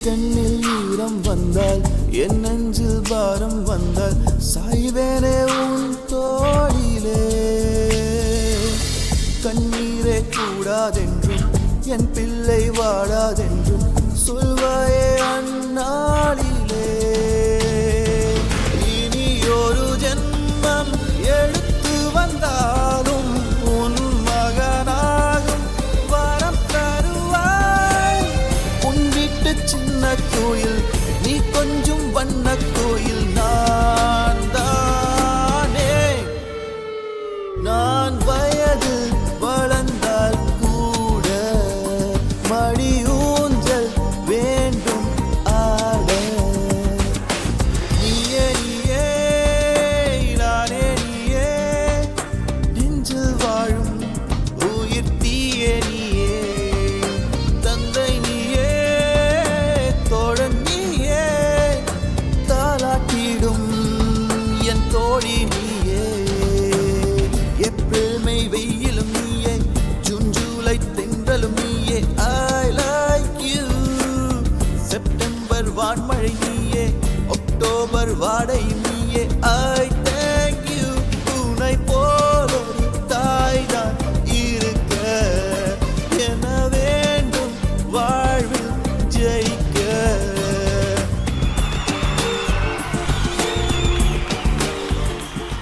கண்ணில் ஈரம் வந்தால் என் நெஞ்சில் பாரம் வந்தால் சாய்வேனே உன் தோளிலே. கண்ணீரே கூடாதென்றும் என் பிள்ளை வாடாதென்றும் சொல்வாயே அந்நாளிலே. இனி ஒரு ஜென்மம் எடுத்து வந்தாலும் உன் மகனாகும் வரம் தருவாய். உன் வீட்டு சின்ன கோயில் நீ கொஞ்சம் வண்ண கோயில் நான் தானே. நான் வயது வளர்ந்தால் கூட மடி ஊஞ்சல் வேண்டும் ஆட. நீயே நீயே நானே நீயே நெஞ்சில் வாழும் உயிர் தீயே நீயே. தந்தை நீயே தோழன் நீயே தாலாட்டிடும் என் தோழி நீயே. ஏப்ரல் மே வெயிலும் நீயே ஜூன் ஜூலை தென்றலும் நீயே. I like you. செப்டம்பர் வான்மழை நீயே அக்டோபர் வாடை